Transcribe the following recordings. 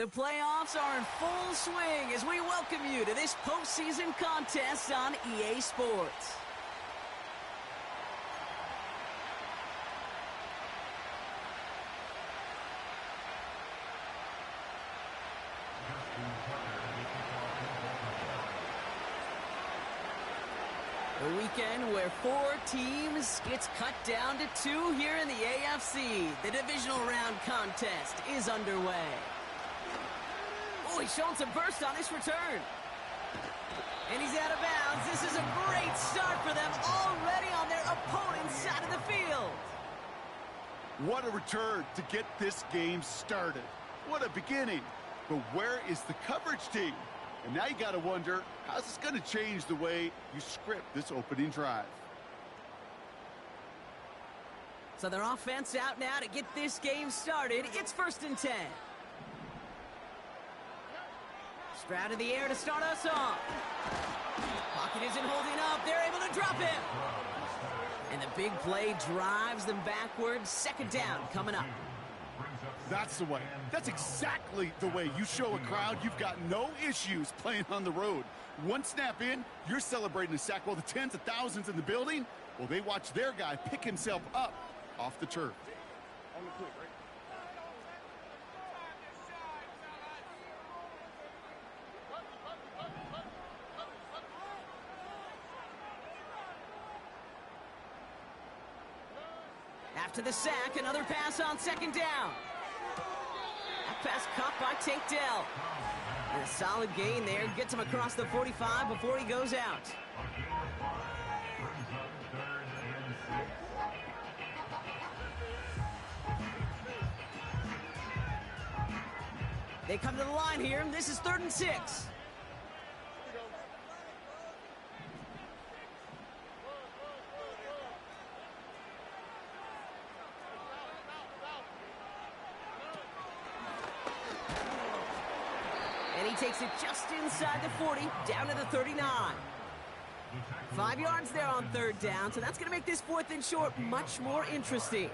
The playoffs are in full swing as we welcome you to this postseason contest on EA Sports. A weekend where 4 teams gets cut down to 2 here in the AFC. The divisional round contest is underway. Oh, he's showing some burst on his return. And he's out of bounds. This is a great start for them, already on their opponent's side of the field. What a return to get this game started. What a beginning. But where is the coverage team? And now you got to wonder, how's this going to change the way you script this opening drive? So their offense out now to get this game started. It's 1st and 10. Stroud in the air to start us off. Pocket isn't holding up. They're able to drop him. And the big play drives them backwards. 2nd down coming up. That's the way. That's exactly the way you show a crowd you've got no issues playing on the road. One snap in, you're celebrating a sack while the tens of thousands in the building, well, they watch their guy pick himself up off the turf. After the sack, another pass on 2nd down. That pass caught by Tate Dell. And a solid gain there. Gets him across the 45 before he goes out. They come to the line here. This is 3rd and 6. And he takes it just inside the 40, down to the 39. 5 yards there on 3rd down, so that's going to make this 4th and short much more interesting.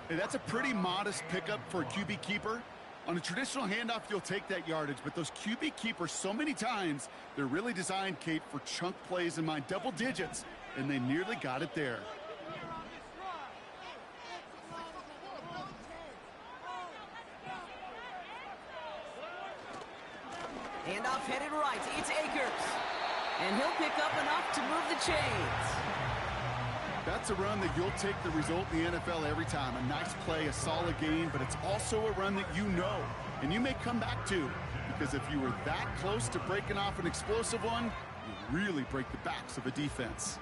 Hey, that's a pretty modest pickup for a QB keeper. On a traditional handoff, you'll take that yardage, but those QB keepers, so many times, they're really designed, Kate, for chunk plays in mind, double digits, and they nearly got it there. Handoff headed right. It's Akers. And he'll pick up enough to move the chains. That's a run that you'll take the result in the NFL every time. A nice play, a solid gain, but it's also a run that you know and you may come back to, because if you were that close to breaking off an explosive one, you really break the backs of a defense.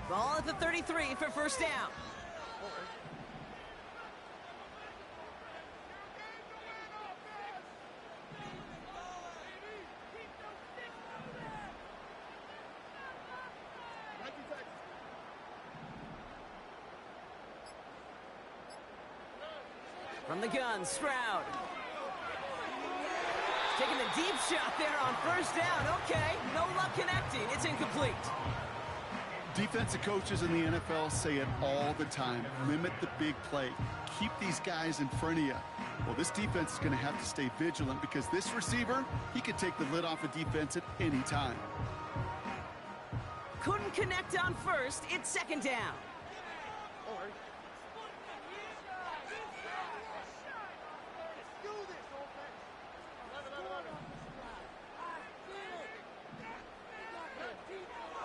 Ball at the 33 for 1st down. From the gun, Stroud. Taking the deep shot there on 1st down. Okay, no luck connecting. It's incomplete. Defensive coaches in the NFL say it all the time. Limit the big play. Keep these guys in front of you. Well, this defense is going to have to stay vigilant because this receiver, he could take the lid off a defense at any time. Couldn't connect on 1st. It's 2nd down.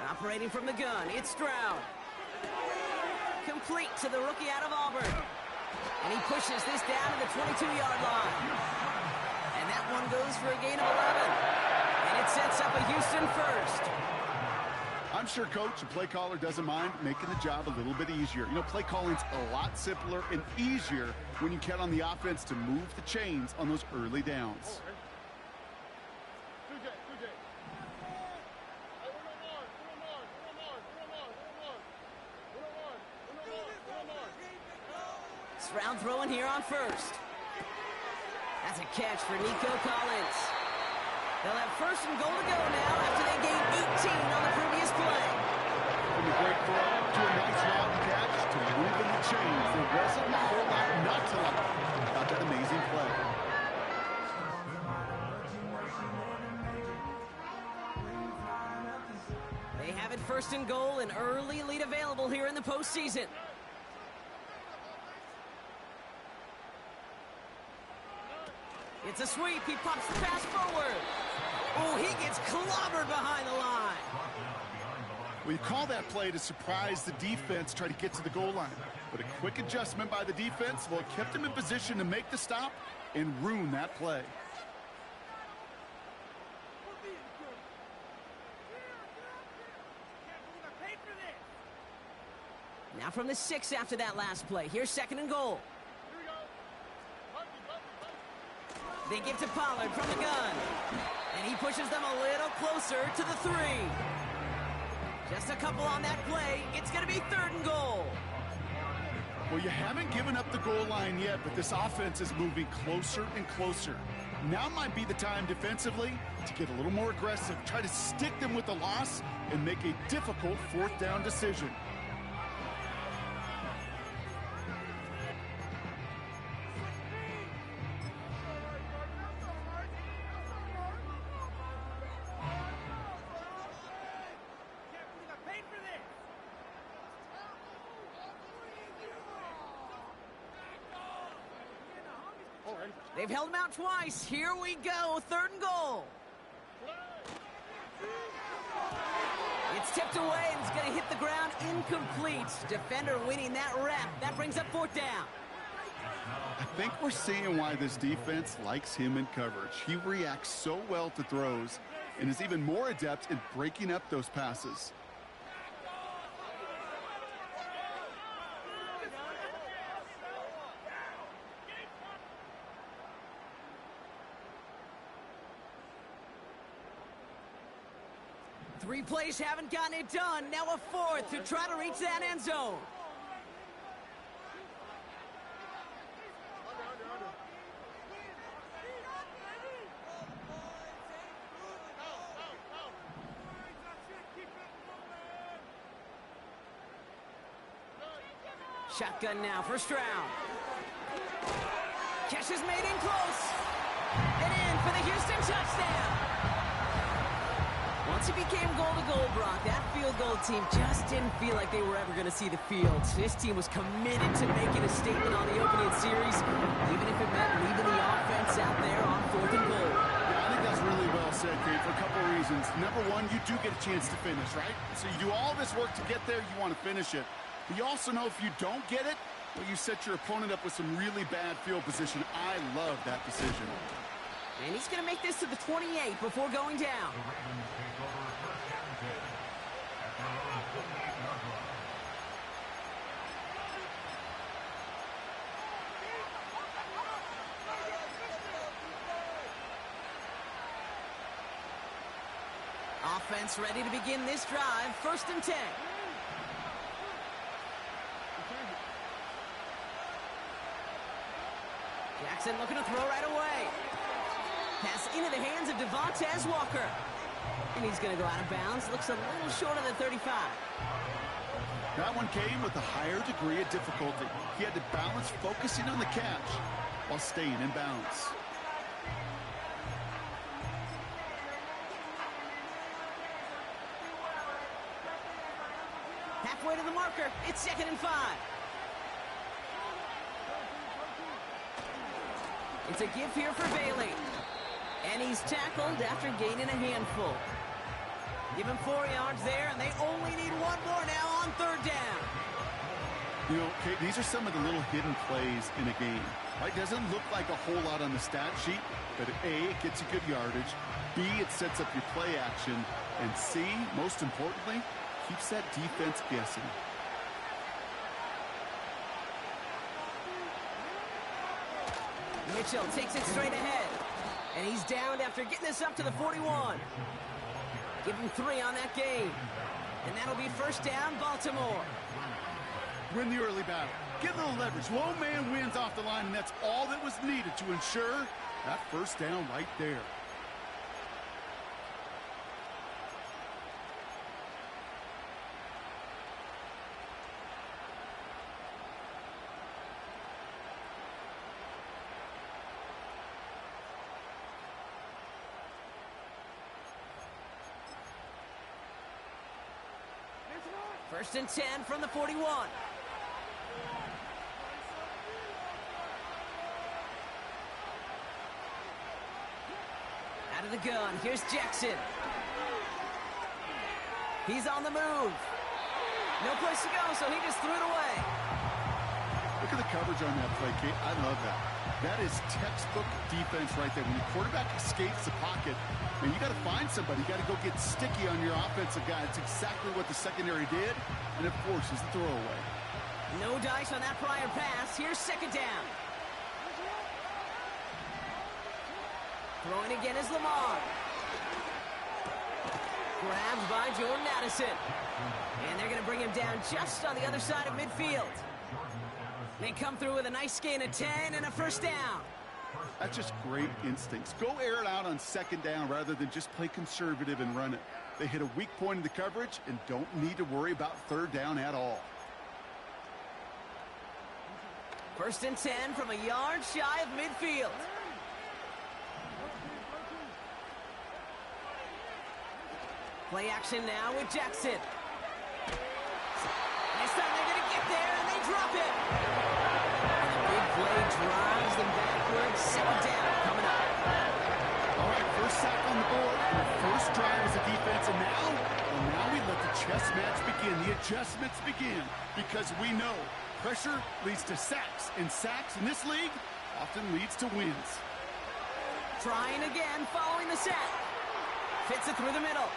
Operating from the gun, it's Stroud. Complete to the rookie out of Auburn. And he pushes this down to the 22-yard line. And that one goes for a gain of 11. And it sets up a Houston 1st. I'm sure coach and play caller doesn't mind making the job a little bit easier. You know, play calling's a lot simpler and easier when you count on the offense to move the chains on those early downs. Stroud throwing here on 1st. That's a catch for Nico Collins. They'll have 1st and goal to go now after they gained 18 on the previous play. From a great throw to a nice route catch, to moving the chains. There wasn't a whole lot not to like about that amazing play. They have it 1st and goal, an early lead available here in the postseason. It's a sweep. He pops the pass forward. Oh, he gets clobbered behind the line. Well, you call that play to surprise the defense, try to get to the goal line. But a quick adjustment by the defense, well, it kept him in position to make the stop and ruin that play. Now from the 6 after that last play. Here's 2nd and goal. They give to Pollard from the gun. And he pushes them a little closer to the 3. Just a couple on that play. It's going to be 3rd and goal. Well, you haven't given up the goal line yet, but this offense is moving closer and closer. Now might be the time defensively to get a little more aggressive, try to stick them with the loss, and make a difficult 4th down decision. They've held him out twice. Here we go. 3rd and goal. It's tipped away and it's going to hit the ground incomplete. Defender winning that rep. That brings up 4th down. I think we're seeing why this defense likes him in coverage. He reacts so well to throws and is even more adept at breaking up those passes. Three plays haven't gotten it done. Now a 4th to try to reach that end zone. Shotgun now, 1st round. Catch is made in close. And in for the Houston touchdown. Once it became goal-to-goal, Brock, that field goal team just didn't feel like they were ever going to see the field. This team was committed to making a statement on the opening series, even if it meant leaving the offense out there on 4th and goal. Yeah, I think that's really well said, Kate, for a couple of reasons. Number one, you do get a chance to finish, right? So you do all this work to get there, you want to finish it. But you also know if you don't get it, well, you set your opponent up with some really bad field position. I love that decision. And he's going to make this to the 28 before going down. Offense ready to begin this drive. 1st and 10. Jackson looking to throw right away. Pass into the hands of Devontae Walker. And he's going to go out of bounds. Looks a little short of the 35. That one came with a higher degree of difficulty. He had to balance focusing on the catch while staying in bounds. Halfway to the marker. It's 2nd and 5. It's a give here for Bailey. And he's tackled after gaining a handful. Give him 4 yards there, and they only need 1 more now on 3rd down. You know, Kate, these are some of the little hidden plays in a game. Right? Doesn't look like a whole lot on the stat sheet, but A, it gets you good yardage. B, it sets up your play action. And C, most importantly, keeps that defense guessing. Mitchell takes it straight ahead. And he's downed after getting this up to the 41. Give him 3 on that game. And that'll be 1st down, Baltimore. Win the early battle. Get a little leverage. Low man wins off the line, and that's all that was needed to ensure that 1st down right there. First and 10 from the 41. Out of the gun, here's Jackson. He's on the move. No place to go, so he just threw it away. Look at the coverage on that play, Kate. I love that. That is textbook defense right there. When the quarterback escapes the pocket, man, you got to find somebody. You got to go get sticky on your offensive guy. It's exactly what the secondary did. And, of course, it's a throwaway. No dice on that prior pass. Here's second down. Throwing again is Lamar. Grabbed by Jordan Addison. And they're going to bring him down just on the other side of midfield. They come through with a nice gain of 10 and a first down. That's just great instincts. Go air it out on second down rather than just play conservative and run it. They hit a weak point in the coverage and don't need to worry about third down at all. First and 10 from a yard shy of midfield. Play action now with Jackson. This time they're going to get there, and they drop it. And the big play drives them backwards. Second down coming up. All right, first sack on the board. The first drive as a defense, and now we let the chess match begin. The adjustments begin, because we know pressure leads to sacks, and sacks in this league often leads to wins. Trying again following the sack. Fits it through the middle.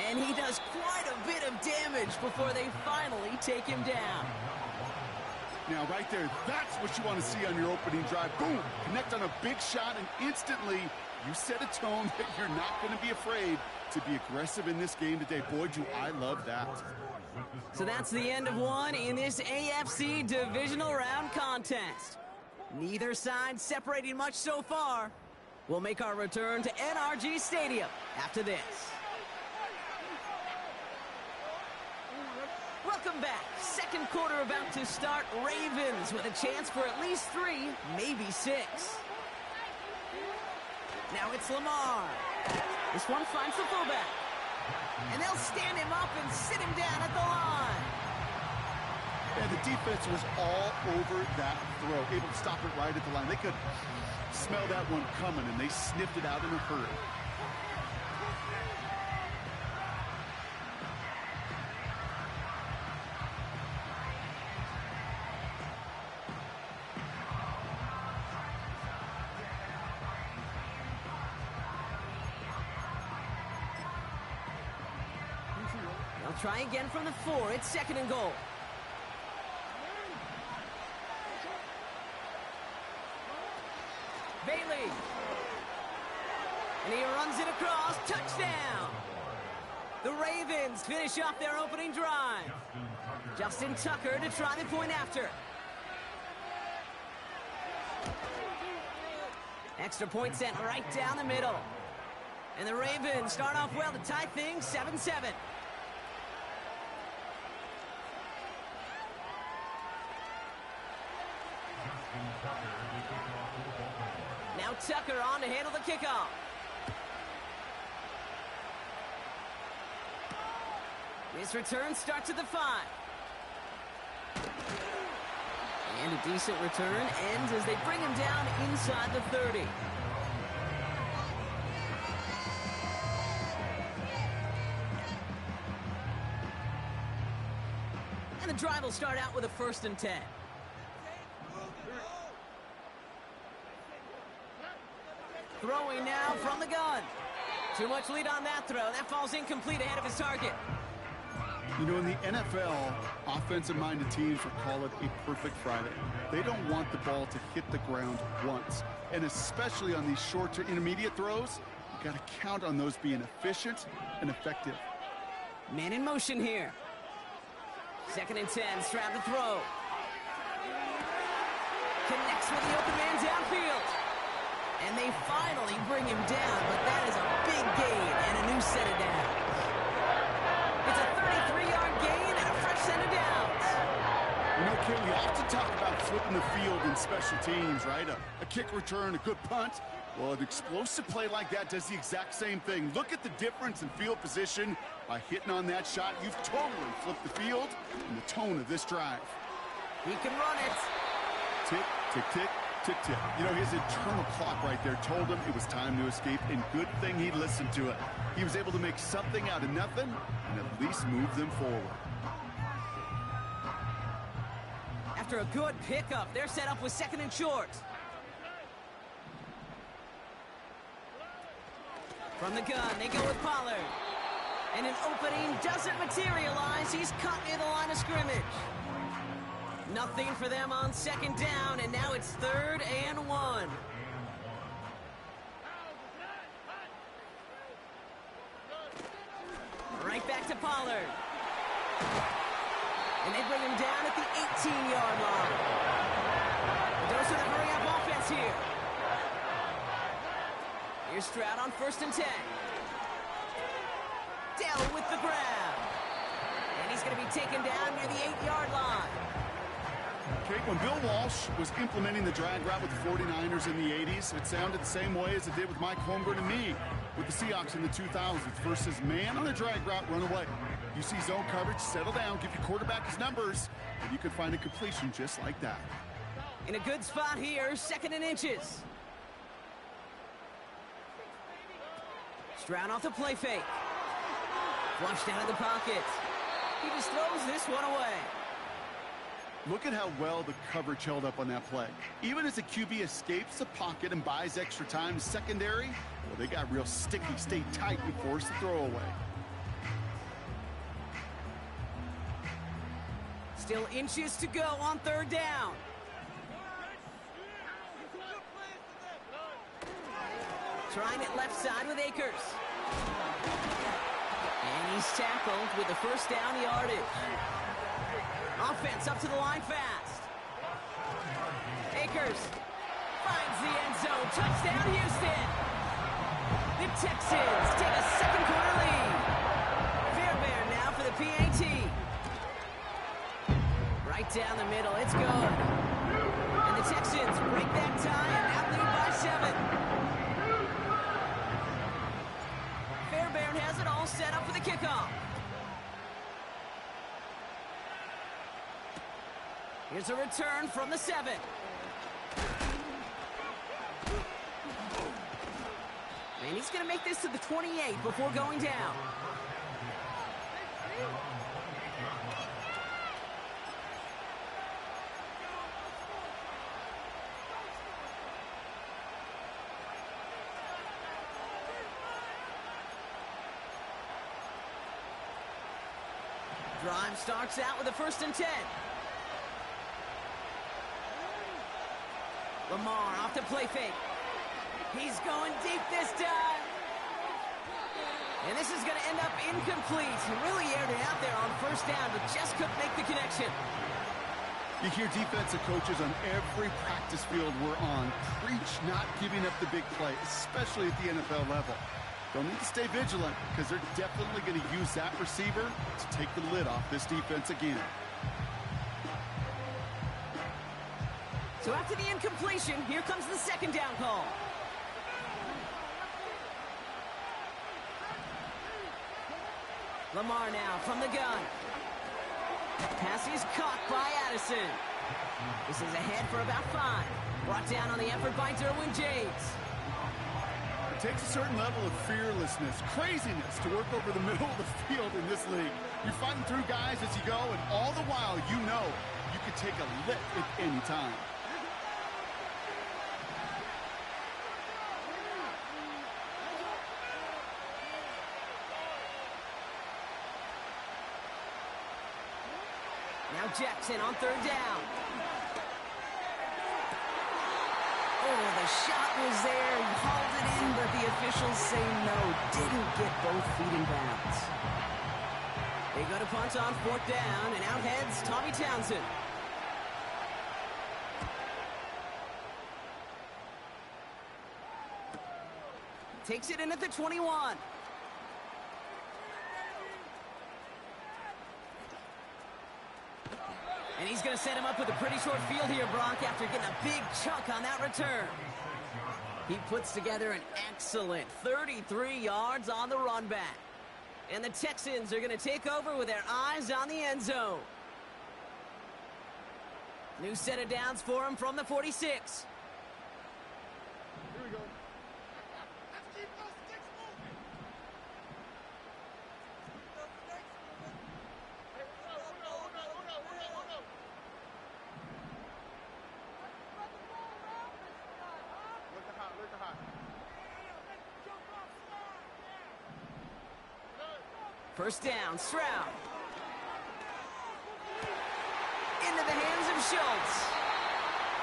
And he does quite a bit of damage before they finally take him down. Now, right there, that's what you want to see on your opening drive. Boom! Connect on a big shot, and instantly you set a tone that you're not going to be afraid to be aggressive in this game today. Boy, do I love that. So that's the end of one in this AFC Divisional Round contest. Neither side separating much so far. We'll make our return to NRG Stadium after this. Welcome back. Second quarter about to start. Ravens with a chance for at least 3, maybe 6. Now it's Lamar. This one finds the fullback. And they'll stand him up and sit him down at the line. And the defense was all over that throw, able to stop it right at the line. They could smell that one coming, and they sniffed it out in a hurry. They'll try again from the 4. It's second and goal. Bailey. And he runs it across. Touchdown. The Ravens finish off their opening drive. Justin Tucker to try the point after. Extra point sent right down the middle. And the Ravens start off well to tie things 7-7. Now Tucker on to handle the kickoff. This return starts at the 5. And a decent return ends as they bring him down inside the 30. And the drive will start out with a 1st and 10. Throwing now from the gun. Too much lead on that throw. That falls incomplete ahead of his target. You know, in the NFL, offensive-minded teams would call it a perfect Friday. They don't want the ball to hit the ground once. And especially on these short to intermediate throws, you got to count on those being efficient and effective. Man in motion here. 2nd and 10, Stroud to throw. Connects with the open man downfield. And they finally bring him down, but that is a big gain and a new set of downs. It's a 33-yard gain and a fresh set of downs. You know, Kim, we often talk about flipping the field in special teams, right? A kick return, a good punt. Well, an explosive play like that does the exact same thing. Look at the difference in field position. By hitting on that shot, you've totally flipped the field and the tone of this drive. He can run it. Tick, tick, tick, tick, tick. You know, his internal clock right there told him it was time to escape, and good thing he listened to it. He was able to make something out of nothing and at least move them forward. After a good pickup, they're set up with 2nd and short. From the gun, they go with Pollard. And an opening doesn't materialize. He's cut near the line of scrimmage. Nothing for them on 2nd down, and now it's 3rd and 1. Right back to Pollard. And they bring him down at the 18-yard line. Those are the hurry-up offense here. Here's Stroud on 1st and 10. Dell with the grab. And he's going to be taken down near the 8-yard line. Okay, when Bill Walsh was implementing the drag route with the 49ers in the 80s, it sounded the same way as it did with Mike Holmgren and me with the Seahawks in the 2000s versus man on a drag route, run away. You see zone coverage, settle down, give your quarterback his numbers, and you can find a completion just like that. In a good spot here, 2nd and inches. Stroud off the play fake. Flushed out of the pocket. He just throws this one away. Look at how well the coverage held up on that play. Even as the QB escapes the pocket and buys extra time secondary, well, they got real sticky, stayed tight and forced the throw away. Still inches to go on 3rd down. Trying it left side with Akers. And he's tackled with the 1st down yardage. Offense up to the line fast. Akers finds the end zone. Touchdown, Houston. The Texans take a 2nd quarter lead. Fairbairn now for the PAT. Right down the middle. It's good. And the Texans break that tie and now lead by 7. Fairbairn has it all set up for the kickoff. Here's a return from the 7. And he's going to make this to the 28 before going down. Drive starts out with a 1st and 10. Lamar off the play fake. He's going deep this time. And this is going to end up incomplete. He really aired it out there on 1st down, but just couldn't make the connection. You hear defensive coaches on every practice field we're on preach not giving up the big play, especially at the NFL level. They'll need to stay vigilant because they're definitely going to use that receiver to take the lid off this defense again. So after the incompletion, here comes the 2nd down call. Lamar now from the gun. Pass is caught by Addison. This is ahead for about 5. Brought down on the effort by Derwin James. It takes a certain level of fearlessness, craziness to work over the middle of the field in this league. You're fighting through guys as you go, and all the while you know you can take a lick at any time. Now Jackson on 3rd down. Oh, the shot was there. He hauled it in, but the officials say no. Didn't get both feet in bounds. They go to punt on 4th down, and out heads Tommy Townsend. Takes it in at the 21. And he's going to set him up with a pretty short field here, Brock, after getting a big chunk on that return. He puts together an excellent 33 yards on the run back. And the Texans are going to take over with their eyes on the end zone. New set of downs for him from the 46. Here we go. Let's keep those sticks moving. Hey, hold on. Look at hot. First down, Stroud. Into the hands of Schultz.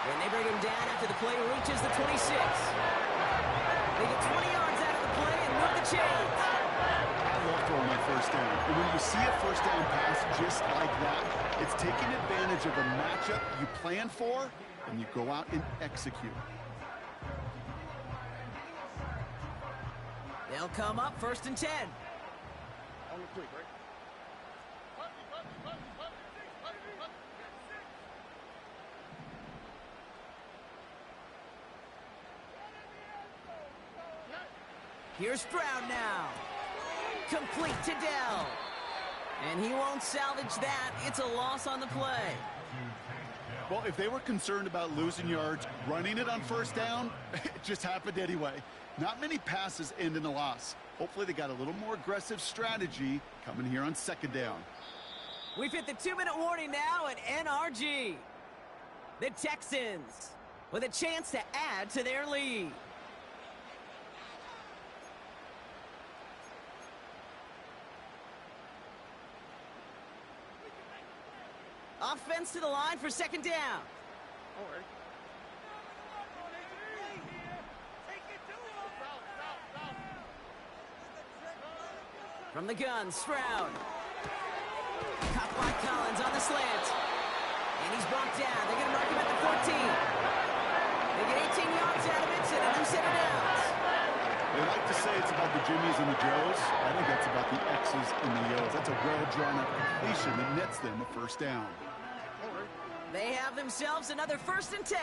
And they bring him down after the play reaches the 26. They get 20 yards out of the play and move the chains. I love throwing my first down. And when you see a first down pass just like that, it's taking advantage of a matchup you plan for, and you go out and execute. They'll come up first and 10. On the quick, right? Here's Stroud now. Complete to Dell. And he won't salvage that. It's a loss on the play. Well, if they were concerned about losing yards, running it on first down, it just happened anyway. Not many passes end in a loss. Hopefully they got a little more aggressive strategy coming here on second down. We've hit the 2-minute warning now at NRG. The Texans with a chance to add to their lead. Offense to the line for second down. All right. From the gun, Stroud. Caught by Collins on the slant. And he's brought down. They're going to mark him at the 14. They get 18 yards out of it and a new set of downs. They like to say it's about the Jimmies and the Joes. I think that's about the X's and the O's. That's a well-drawn-up completion that nets them a first down. All right. They have themselves another first and 10.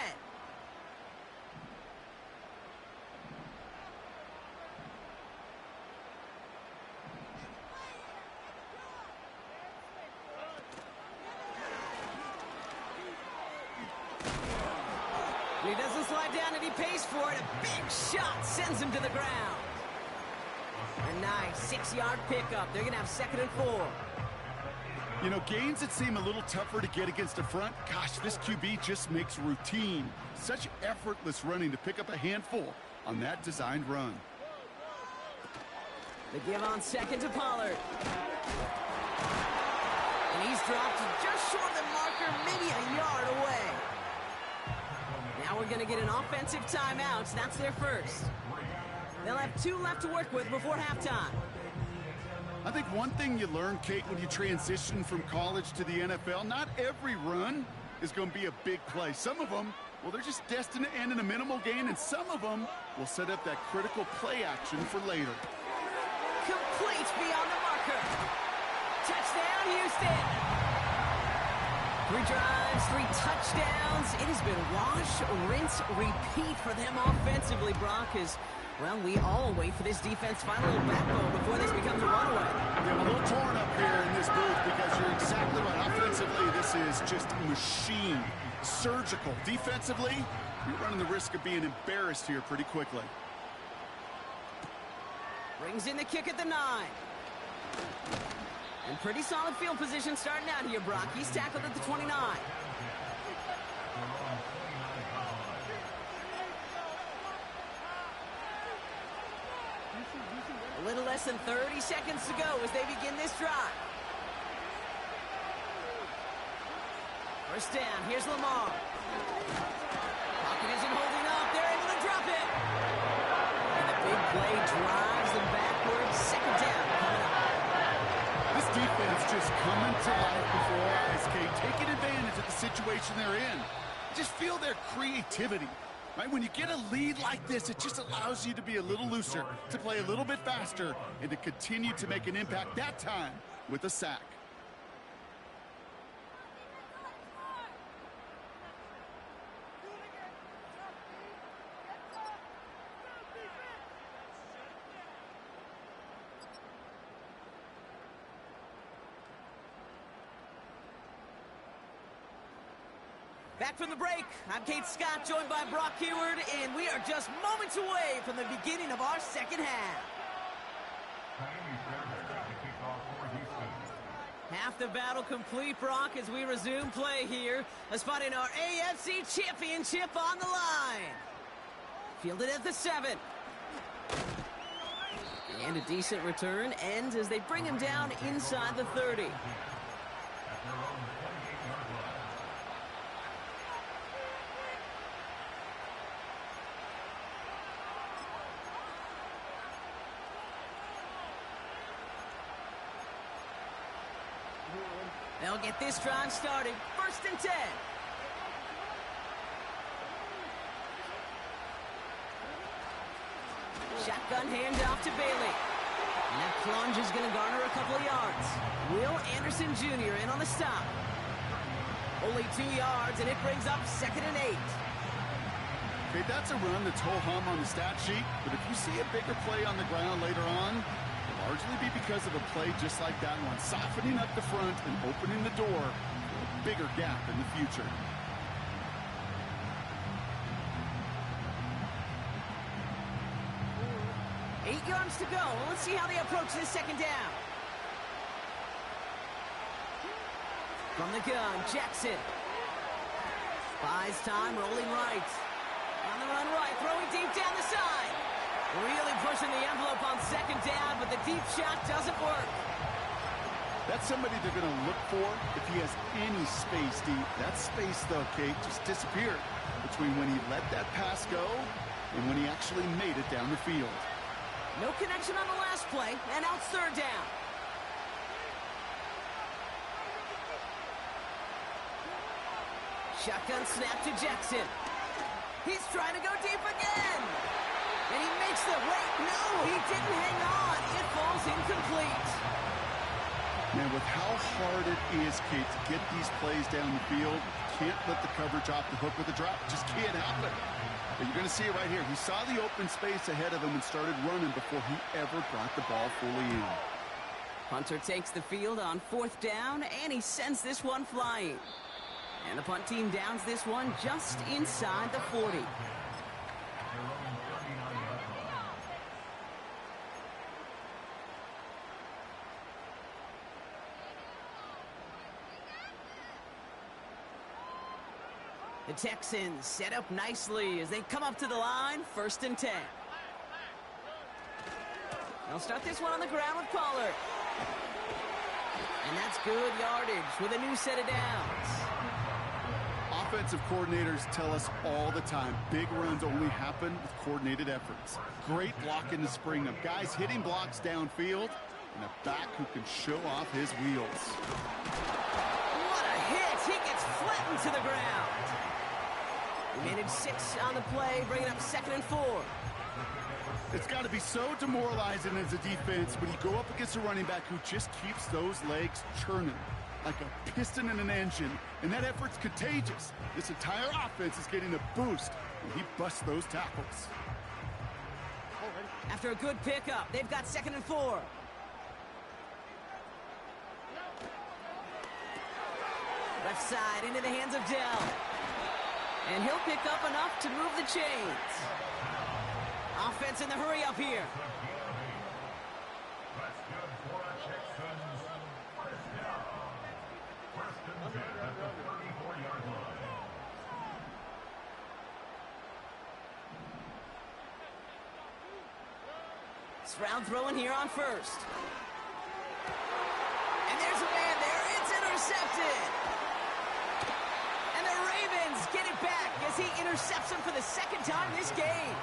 He doesn't slide down and he pays for it. A big shot sends him to the ground. A nice 6-yard pickup. They're going to have second and 4. You know, gains that seem a little tougher to get against the front, gosh, this QB just makes routine. Such effortless running to pick up a handful on that designed run. They give on second to Pollard. And he's dropped just short of the marker, maybe a yard away. Now we're going to get an offensive timeout. That's their first. They'll have 2 left to work with before halftime. I think one thing you learn, Kate, when you transition from college to the NFL, not every run is going to be a big play. Some of them, well, they're just destined to end in a minimal gain, and some of them will set up that critical play action for later. Complete beyond the marker. Touchdown, Houston. 3 drives, 3 touchdowns. It has been wash, rinse, repeat for them offensively, Brock, as, well, we all wait for this defense to find a little backbone before this becomes a runaway. They're a little torn up here in this booth because you're exactly right. Offensively, this is just a machine. Surgical. Defensively, you're running the risk of being embarrassed here pretty quickly. Brings in the kick at the 9. And pretty solid field position starting out here, Brock. He's tackled at the 29. A little less than 30 seconds to go as they begin this drive. First down, here's Lamar. Pocket isn't holding up. They're able to drop it. And the big play drives them backwards. Second down coming up. This defense just coming to life before our eyes, Kate, taking advantage of the situation they're in. Just feel their creativity. Right? When you get a lead like this, it just allows you to be a little looser, to play a little bit faster, and to continue to make an impact that time with a sack. Back from the break, I'm Kate Scott, joined by Brock Keyword, and we are just moments away from the beginning of our second half. Half the battle complete, Brock, as we resume play here. A spot in our AFC Championship on the line. Fielded at the 7. And a decent return ends as they bring him down inside the 30. They'll get this drive started. 1st and 10. Shotgun handoff to Bailey. And that plunge is going to garner a couple of yards. Will Anderson Jr. in on the stop. Only 2 yards, and it brings up 2nd and 8. Okay, that's a run that's ho-hum on the stat sheet, but if you see a bigger play on the ground later on, it'll largely be because of a play just like that one, softening up the front and opening the door for a bigger gap in the future. Eight yards to go. Let's see how they approach this second down. From the gun, Jackson. Buys time, rolling right. On the run right, throwing deep down the side. Really pushing the envelope on second down, but the deep shot doesn't work. That's somebody they're going to look for if he has any space deep. That space, though, Kate, just disappeared between when he let that pass go and when he actually made it down the field. No connection on the last play, and now it's 3rd down. Shotgun snap to Jackson. He's trying to go deep again. And he makes the wait. No, he didn't hang on. It falls incomplete. Man, with how hard it is, Kate, to get these plays down the field, can't let the coverage off the hook with a drop. Just can't happen. But you're going to see it right here. He saw the open space ahead of him and started running before he ever brought the ball fully in. Hunter takes the field on 4th down, and he sends this one flying. And the punt team downs this one just inside the 40. The Texans set up nicely as they come up to the line, 1st and 10. They'll start this one on the ground with Pollard. And that's good yardage with a new set of downs. Offensive coordinators tell us all the time, big runs only happen with coordinated efforts. Great block in the spring of guys hitting blocks downfield and a back who can show off his wheels. What a hit! He gets flattened to the ground. He managed 6 on the play, bringing up 2nd and 4. It's got to be so demoralizing as a defense when you go up against a running back who just keeps those legs churning like a piston in an engine, and that effort's contagious. This entire offense is getting a boost when he busts those tackles. After a good pickup, they've got 2nd and 4. Left side into the hands of Dell. And he'll pick up enough to move the chains. Offense in the hurry up here. Stroud throwing here on 1st. And there's a man there. It's intercepted. And the Ravens get it back as he intercepts him for the 2nd time this game.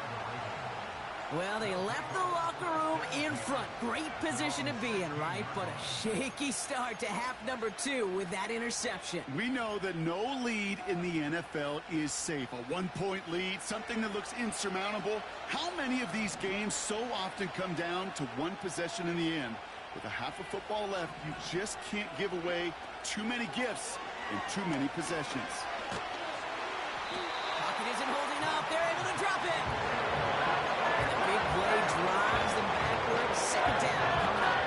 Well, they left the locker room in front. Great position to be in, right? But a shaky start to half number 2 with that interception. We know that no lead in the NFL is safe. A 1-point lead, something that looks insurmountable. How many of these games so often come down to one possession in the end? With a half of football left, you just can't give away too many gifts in too many possessions. Pocket isn't holding up. They're able to drop it. Big play drives them backwards. 2nd down coming up.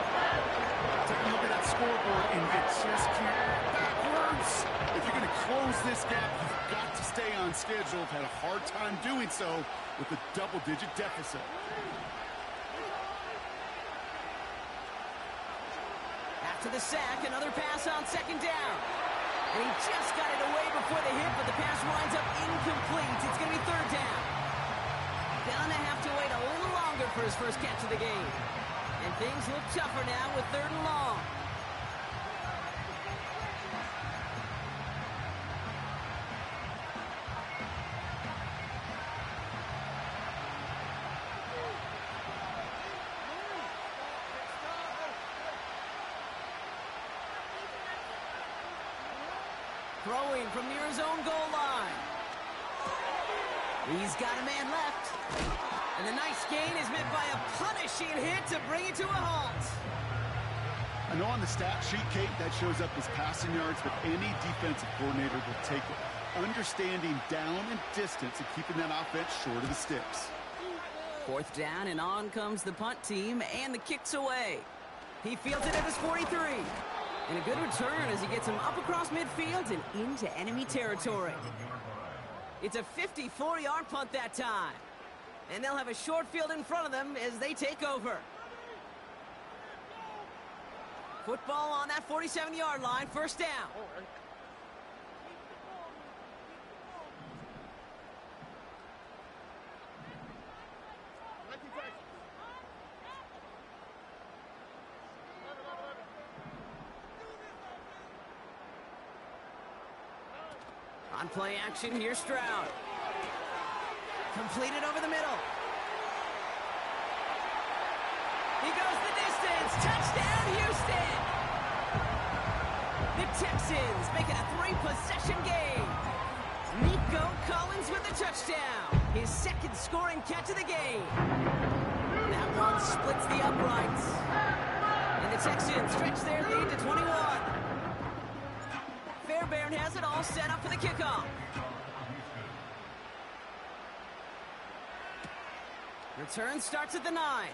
Take a look at that scoreboard, and you just can't backwards. If you're going to close this gap, you've got to stay on schedule. Had a hard time doing so with a double-digit deficit. After the sack, another pass on second down. And he just got it away before the hit, but the pass winds up incomplete. It's going to be third down. Gonna have to wait a little longer for his first catch of the game. And things look tougher now with third and long. Throwing from near his own goal line. He's got a man left. And the nice gain is met by a punishing hit to bring it to a halt. I know on the stat sheet, Kate, that shows up as passing yards, but any defensive coordinator will take it. Understanding down and distance and keeping that offense short of the sticks. Fourth down, and on comes the punt team, and the kick's away. He fields it at his 43. And a good return as he gets him up across midfield and into enemy territory. It's a 54-yard punt that time. And they'll have a short field in front of them as they take over. Football on that 47-yard line, first down. On play action, here's Stroud. Completed over the middle. He goes the distance. Touchdown, Houston! The Texans make it a 3-possession game. Nico Collins with the touchdown. His second scoring catch of the game. That one splits the uprights. And the Texans stretch their lead to 21. Fairbairn has it all set up for the kickoff. Return starts at the 9.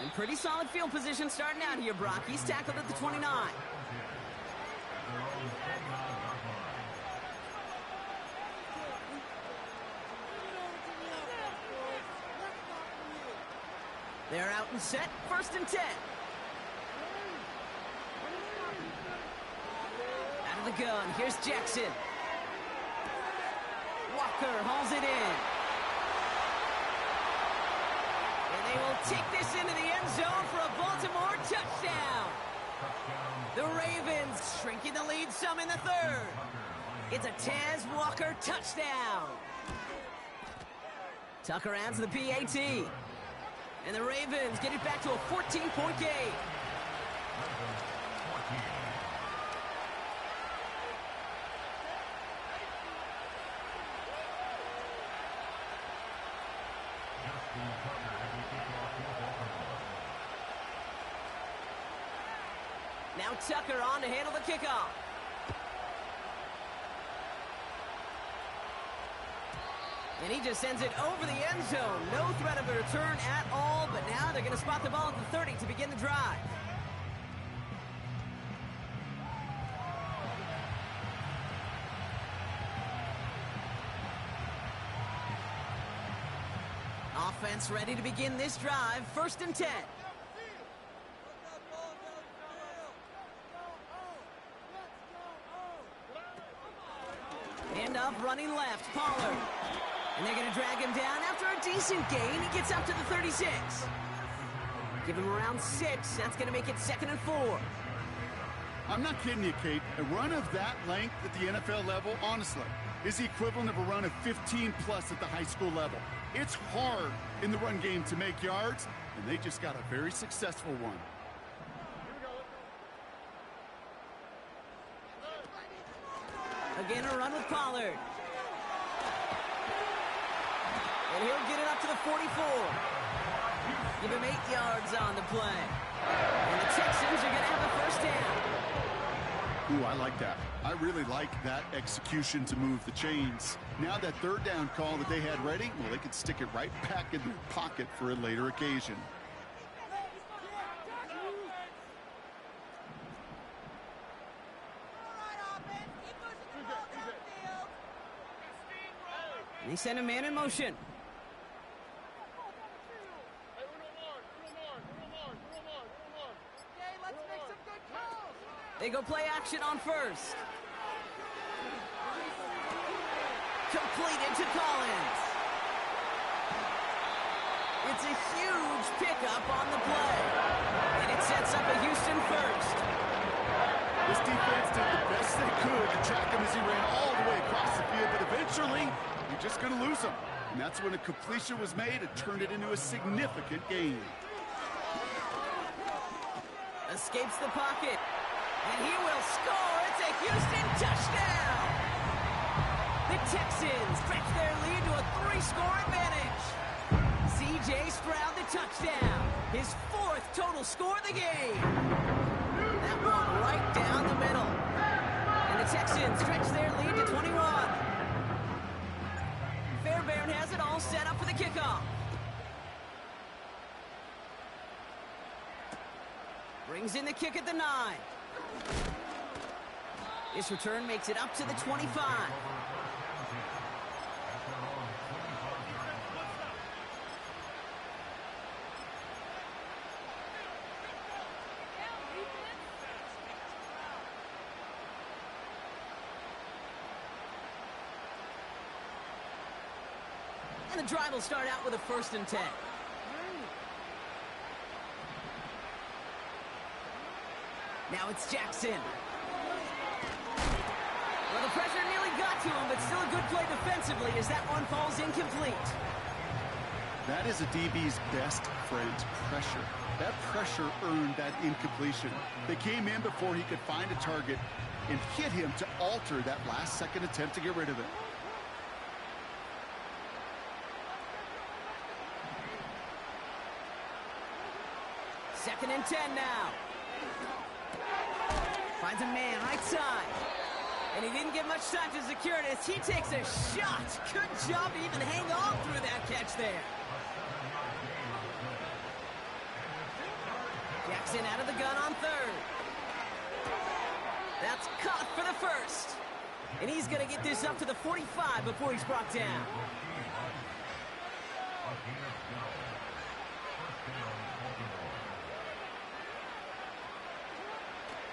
And pretty solid field position starting out here, Brock. He's tackled at the 29. They're out and set, first and 10. Out of the gun, here's Jackson. Walker hauls it in. And they will take this into the end zone for a Baltimore touchdown. The Ravens shrinking the lead some in the third. It's a Taz Walker touchdown. Tucker adds the PAT. And the Ravens get it back to a 14-point game. Now Tucker on to handle the kickoff. And he just sends it over the end zone. No threat of a return at all, but now they're going to spot the ball at the 30 to begin the drive. Offense ready to begin this drive. First and 10. Hand off running left, Pollard. And they're going to drag him down after a decent gain. He gets up to the 36. Give him around 6. That's going to make it 2nd and 4. I'm not kidding you, Kate. A run of that length at the NFL level, honestly, is the equivalent of a run of 15-plus at the high school level. It's hard in the run game to make yards, and they just got a very successful one. Again, a run with Pollard. And he'll get it up to the 44. Give him 8 yards on the play. And the Texans are going to have a first down. Ooh, I like that. I really like that execution to move the chains. Now that third down call that they had ready, well, they could stick it right back in their pocket for a later occasion. And they send a man in motion. They go play action on first. Completed to Collins. It's a huge pickup on the play. And it sets up a Houston first. This defense did the best they could to track him as he ran all the way across the field, but eventually, you're just going to lose him. And that's when a completion was made and turned it into a significant gain. Escapes the pocket. And he will score. It's a Houston touchdown. The Texans stretch their lead to a 3-score advantage. C.J. Stroud the touchdown. His 4th total score of the game. That one right down the middle. And the Texans stretch their lead to 21. Fairbairn has it all set up for the kickoff. Brings in the kick at the 9. This return makes it up to the 25. And the drive will start out with a 1st and 10. Now it's Jackson. Well, the pressure nearly got to him, but still a good play defensively as that one falls incomplete. That is a DB's best friend, pressure. That pressure earned that incompletion. They came in before he could find a target and hit him to alter that last-second attempt to get rid of it. Second and 10 now. Finds a man right side. And he didn't get much time to secure it as he takes a shot. Good job to even hang on through that catch there. Jackson out of the gun on 3rd. That's caught for the 1st. And he's going to get this up to the 45 before he's brought down.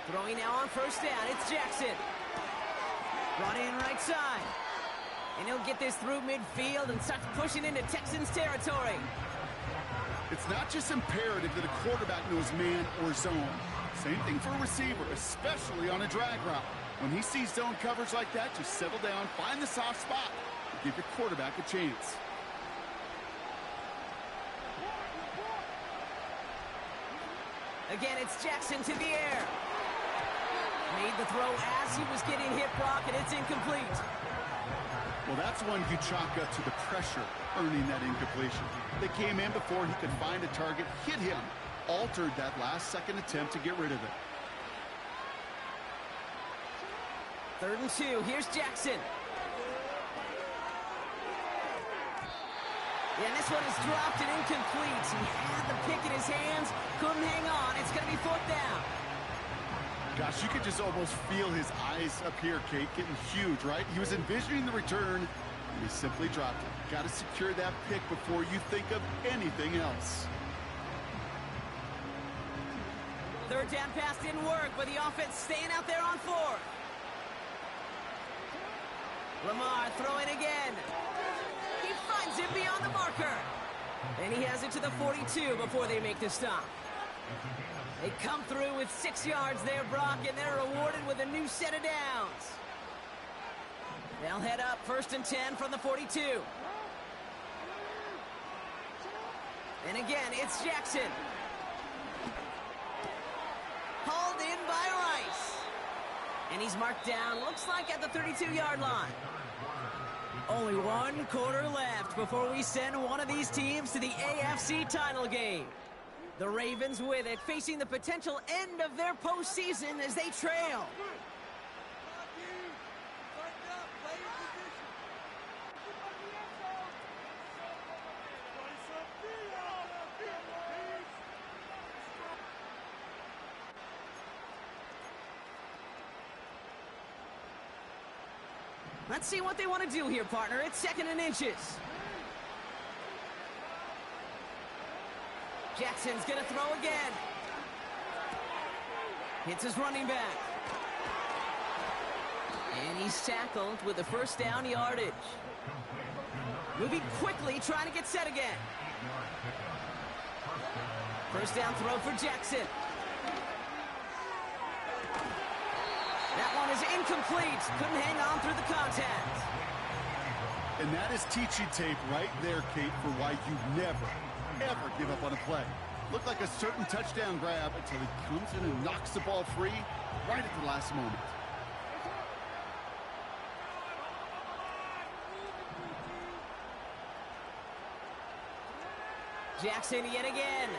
Throwing now on 1st down. It's Jackson. Brought in right side. And he'll get this through midfield and starts pushing into Texans territory. It's not just imperative that a quarterback knows man or zone. Same thing for a receiver, especially on a drag route. When he sees zone coverage like that, just settle down, find the soft spot, and give your quarterback a chance. Again, it's Jackson to the air. Made the throw as he was getting hit, Brock, and it's incomplete. Well, that's one you chalk up to the pressure earning that incompletion. They came in before he could find a target, hit him, altered that last-second attempt to get rid of it. 3rd and 2. Here's Jackson. Yeah, and this one is dropped and incomplete. He had the pick in his hands, couldn't hang on. It's going to be 4th down. Gosh, you could just almost feel his eyes up here, Kate, getting huge, right? He was envisioning the return, and he simply dropped it. Got to secure that pick before you think of anything else. 3rd down pass didn't work, but the offense staying out there on 4th. Lamar throwing again. He finds him beyond the marker. And he has it to the 42 before they make the stop. They come through with 6 yards there, Brock, and they're rewarded with a new set of downs. They'll head up 1st and 10 from the 42. And again, it's Jackson. Hauled in by Rice. And he's marked down, looks like at the 32-yard line. Only 1 quarter left before we send one of these teams to the AFC title game. The Ravens with it, facing the potential end of their postseason as they trail. Let's see what they want to do here, partner. It's 2nd and inches. Jackson's going to throw again. Hits his running back. And he's tackled with the 1st down yardage. Moving quickly, trying to get set again. 1st down throw for Jackson. That one is incomplete. Couldn't hang on through the contact. And that is teaching tape right there, Kate, for why you never, ever give up on a play. Looked like a certain touchdown grab until he comes in and knocks the ball free right at the last moment. Jackson yet again.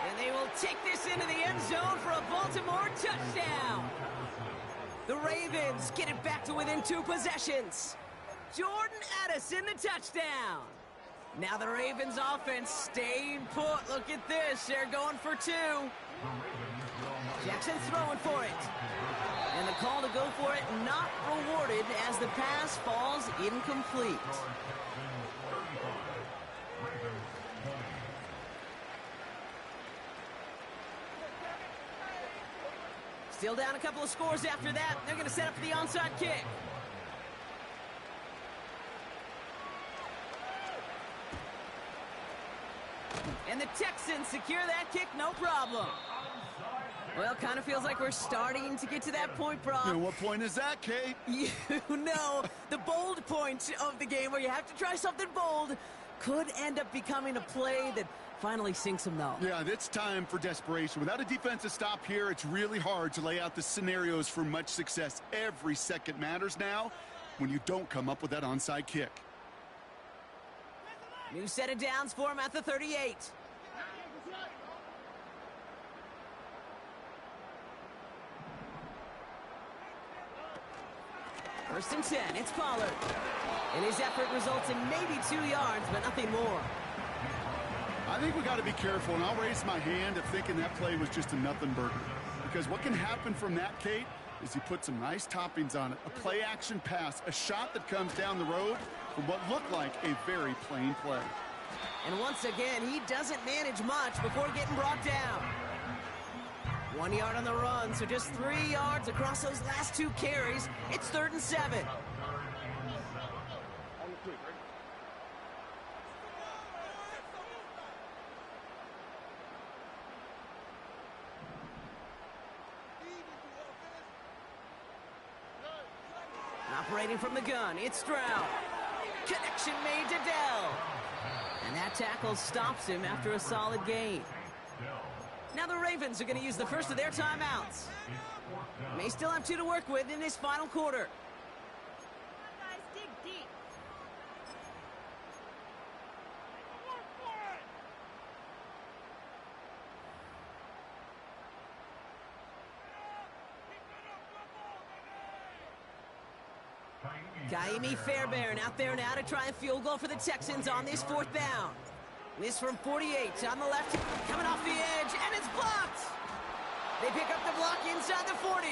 And they will take this into the end zone for a Baltimore touchdown. The Ravens get it back to within 2 possessions. Jordan Addison the touchdown. Now the Ravens offense staying put. Look at this. They're going for 2. Jackson's throwing for it. And the call to go for it not rewarded as the pass falls incomplete. Still down a couple of scores after that. They're going to set up for the onside kick. And the Texans secure that kick, no problem. Well, kind of feels like we're starting to get to that point, Brock. And what point is that, Kate? You know, the bold point of the game where you have to try something bold could end up becoming a play that finally sinks them, though. Yeah, it's time for desperation. Without a defensive stop here, it's really hard to lay out the scenarios for much success. Every second matters now when you don't come up with that onside kick. New set of downs for him at the 38. First and 10, it's Pollard. And his effort results in maybe 2 yards, but nothing more. I think we got to be careful, and I'll raise my hand of thinking that play was just a nothing burger. Because what can happen from that, Kate, is he put some nice toppings on it. A play-action pass, a shot that comes down the road from what looked like a very plain play. And once again, he doesn't manage much before getting brought down. 1 yard on the run, so just 3 yards across those last 2 carries. It's 3rd and 7. Operating from the gun, it's Stroud. Connection made to Dell. And that tackle stops him after a solid gain. Now the Ravens are going to use the first of their timeouts. May still have 2 to work with in this final quarter. Guys, dig deep. Kaimi Fairbairn out there now to try a field goal for the Texans on this 4th down. This from 48 on the left, coming off the edge, and it's blocked. They pick up the block inside the 40.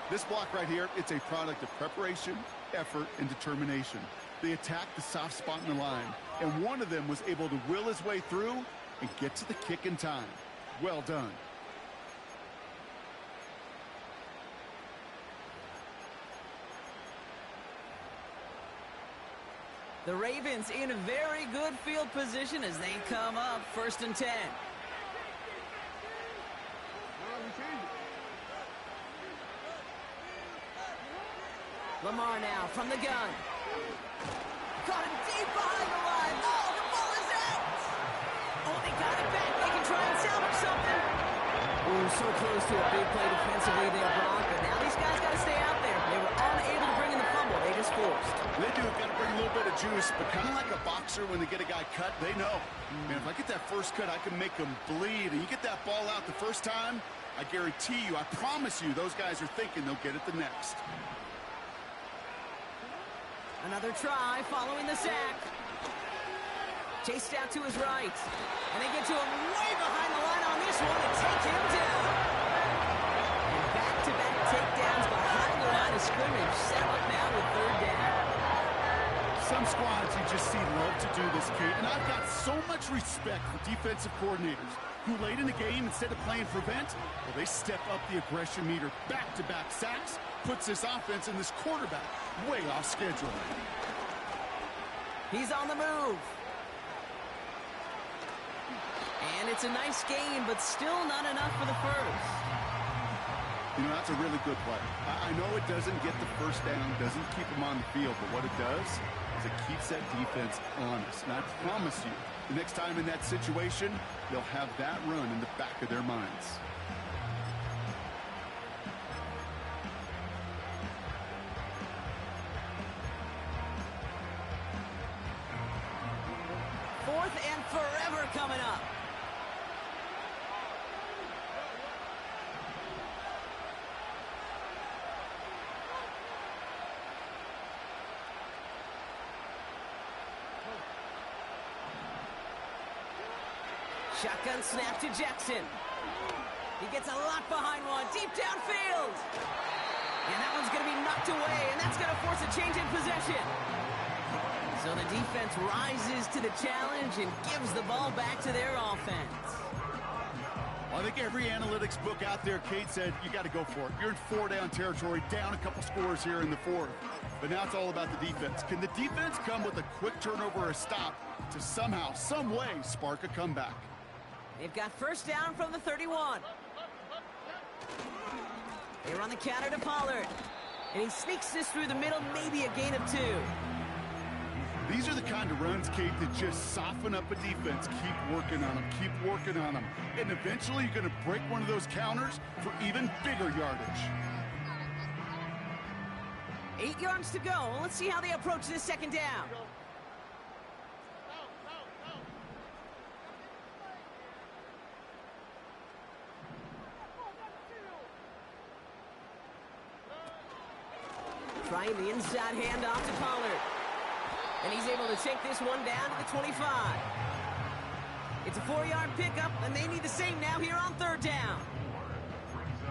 This block right here, it's a product of preparation, effort, and determination. They attacked the soft spot in the line, and one of them was able to will his way through and get to the kick in time. Well done. The Ravens in a very good field position as they come up 1st and 10. Lamar now from the gun. Caught him deep behind the line. Oh, the ball is out. Oh, they got it back. They can try and salvage something. Oh, so close to a big play defensively there, Brock. But now these guys got to stay out there. They were unable to bring in the fumble. They just forced. They do got to bring a little bit of juice, but kind of like a boxer when they get a guy cut, they know. Man, if I get that first cut, I can make them bleed. And you get that ball out the first time, I guarantee you, I promise you, those guys are thinking they'll get it the next. Another try following the sack. Chased out to his right. And they get to him way behind the line on this one and take him down. And back-to-back takedowns behind the to do this, Kate, and I've got so much respect for defensive coordinators who late in the game, instead of playing prevent, well, they step up the aggression meter. Back-to-back sacks puts this offense and this quarterback way off schedule. He's on the move. And it's a nice game, but still not enough for the first. You know, that's a really good play. I know it doesn't get the first down, doesn't keep them on the field, but what it does is it keeps that defense honest. And I promise you, the next time in that situation, they'll have that run in the back of their minds. Fourth and forever coming up. Shotgun snap to Jackson. He gets a lot behind one, deep downfield. And that one's going to be knocked away, and that's going to force a change in possession. So the defense rises to the challenge and gives the ball back to their offense. Well, I think every analytics book out there, Kate, said you got to go for it. You're in 4-down territory, down a couple scores here in the fourth. But now it's all about the defense. Can the defense come with a quick turnover or a stop to somehow, some way, spark a comeback? They've got first down from the 31. They run the counter to Pollard. And he sneaks this through the middle, maybe a gain of 2. These are the kind of runs, Kate, that just soften up a defense. Keep working on them, keep working on them. And eventually you're going to break one of those counters for even bigger yardage. 8 yards to go. Let's see how they approach this second down. Trying the inside handoff to Pollard. And he's able to take this one down to the 25. It's a 4-yard pickup, and they need the same now here on third down.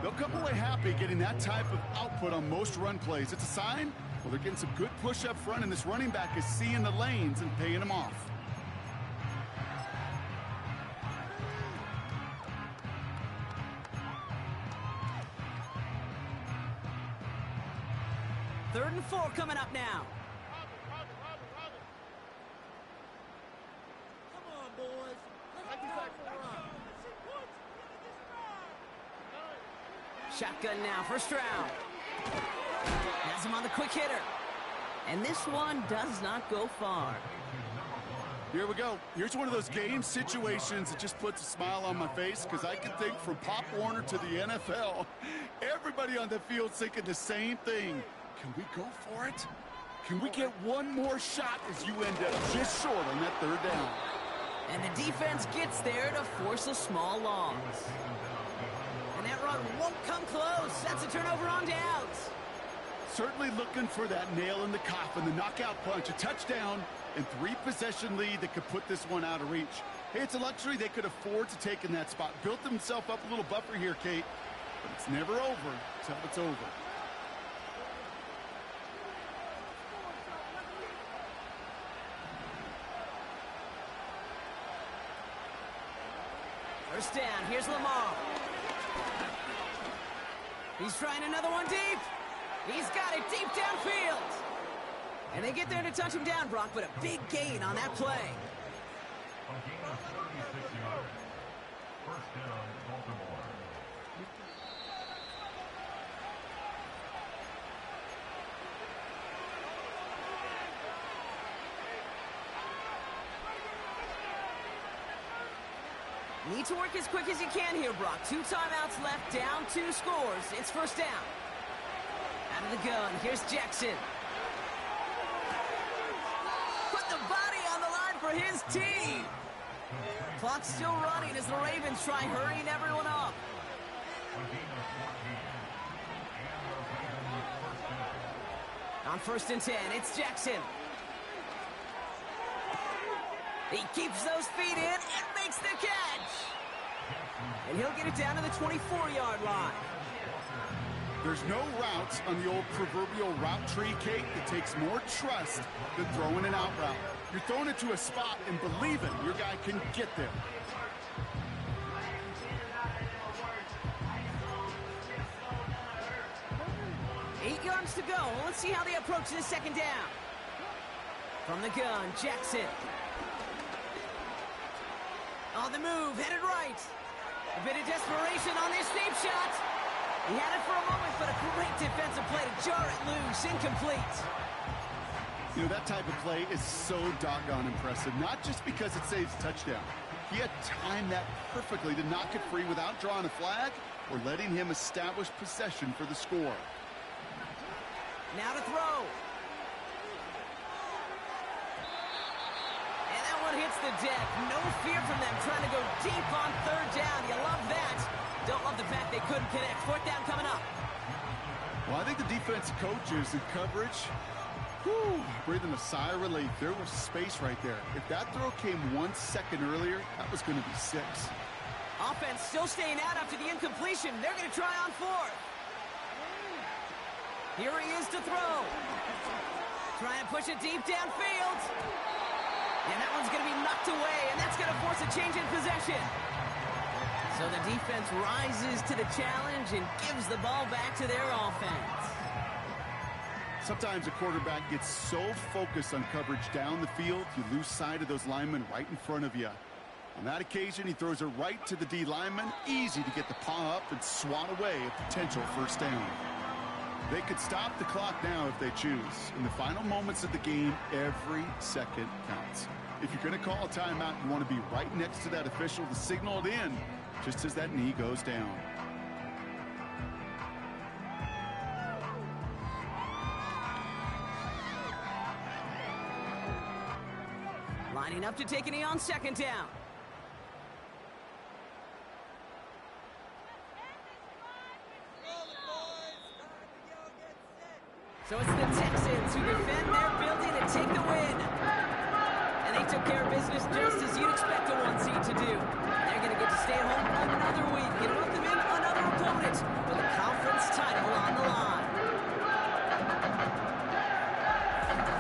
They'll come away happy getting that type of output on most run plays. It's a sign, well, they're getting some good push up front, and this running back is seeing the lanes and paying them off. Third and 4 coming up now. Come on, boys. Let's go for a run. Shotgun now, first round. Has him on the quick hitter. And this one does not go far. Here we go. Here's one of those game situations that just puts a smile on my face, because I can think from Pop Warner to the NFL, everybody on the field thinking the same thing. Can we go for it? Can we get one more shot as you end up just short on that third down? And the defense gets there to force a small loss. And that run won't come close. That's a turnover on downs. Certainly looking for that nail in the coffin, the knockout punch, a touchdown, and 3-possession lead that could put this one out of reach. Hey, it's a luxury they could afford to take in that spot. Built themselves up a little buffer here, Kate, but it's never over until it's over. First down, here's Lamar. He's trying another one deep. He's got it deep downfield. And they get there to touch him down, Brock, but a big gain on that play. A gain of 36 yards. First down, Baltimore. Need to work as quick as you can here, Brock. 2 timeouts left, down 2 scores. It's first down. Out of the gun, here's Jackson. Put the body on the line for his team. Clock's still running as the Ravens try hurrying everyone up. On first and 10, it's Jackson. He keeps those feet in and makes the catch. And he'll get it down to the 24-yard line. There's no routes on the old proverbial route tree, Kate, that takes more trust than throwing an out route. You're throwing it to a spot and believing your guy can get there. Eight yards to go. Well, let's see how they approach this second down. From the gun, Jackson. On the move, headed right. A bit of desperation on this deep shot. He had it for a moment, but a great defensive play to jar it loose. Incomplete. You know, that type of play is so doggone impressive, not just because it saves a touchdown. He had timed that perfectly to knock it free without drawing a flag or letting him establish possession for the score. Now to throw. And that one hits the deck. No fear from them trying to go deep on third down. You love that. Don't love the fact they couldn't connect. Fourth down coming up. Well, I think the defense coaches in coverage, breathing a sigh of relief. There was space right there. If that throw came 1 second earlier, that was going to be 6. Offense still staying out after the incompletion. They're going to try on fourth. Here he is to throw. Trying to push it deep downfield. And that one's going to be knocked away, and that's going to force a change in possession. So the defense rises to the challenge and gives the ball back to their offense. Sometimes a quarterback gets so focused on coverage down the field, you lose sight of those linemen right in front of you. On that occasion, he throws it right to the D lineman. Easy to get the paw up and swat away a potential first down. They could stop the clock now if they choose. In the final moments of the game, every second counts. If you're going to call a timeout, you want to be right next to that official to signal it in just as that knee goes down. Lining up to take a knee on second down. So it's the Texans who defend their building and take the win. And they took care of business just as you'd expect a 1 seed to do. They're going to get to stay home another week and welcome in another opponent with a conference title on the line.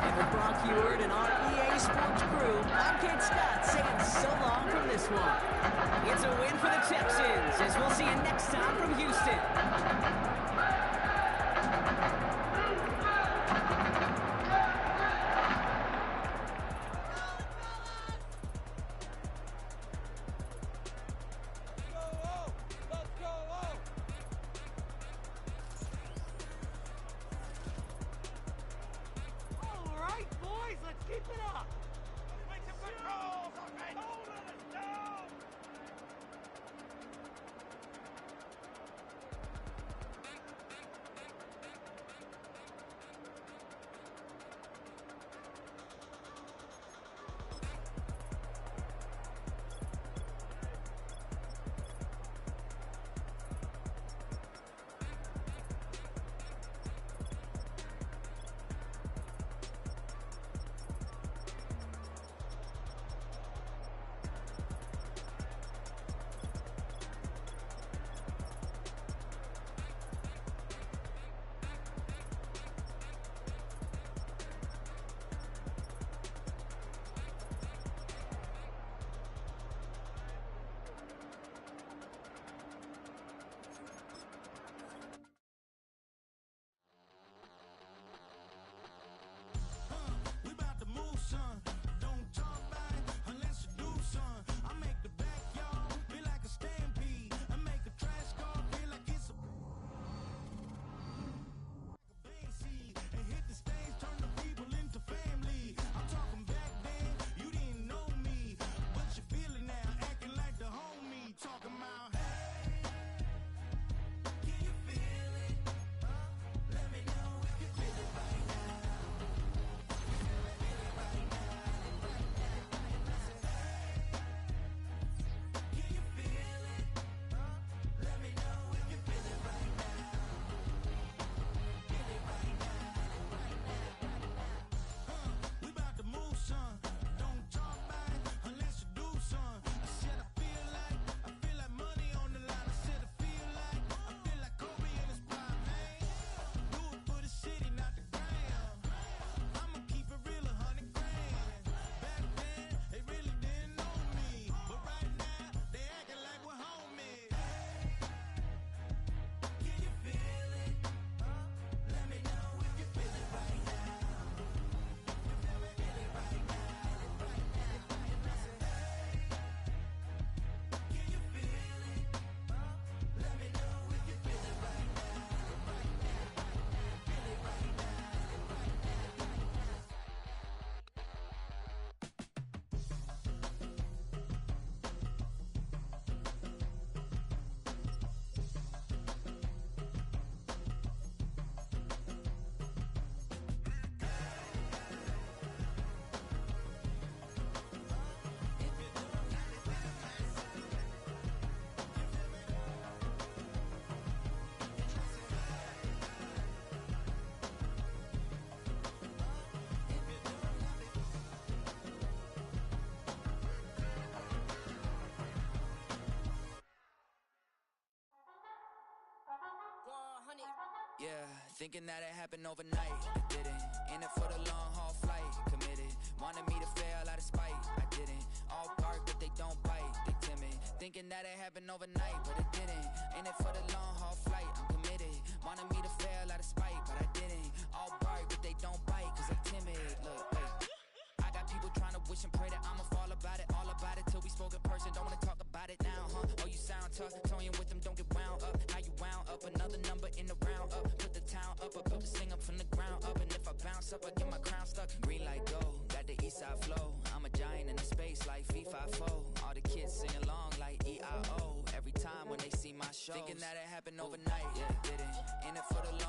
And with Brock Heward and our EA Sports crew, I'm Kate Scott saying so long from this one. It's a win for the Texans as we'll see you next time from Houston. Yeah, thinking that it happened overnight. I didn't. In it for the long haul flight. Committed. Wanted me to fail out of spite. I didn't. All bark, but they don't bite. They timid. Thinking that it happened overnight, but it didn't. In it for the long haul flight. I'm committed. Wanted me to fail out of spite, but I didn't. All bark, but they don't bite, cause I'm timid. Look, wait. I got people trying to wish and pray that I'ma fall about it. All about it till we spoke in person. Don't wanna talk about it now, huh? Oh, you sound tough. Toying with them, don't get wound up. How you wound up? Another number in the round up. Put the town up. I built this thing up from the ground up. And if I bounce up, I get my crown stuck. Green light go. Got the east side flow. I'm a giant in the space like FIFA4. All the kids sing along like EIO. Every time when they see my show. Thinking that it happened overnight. Yeah, didn't. In it for the long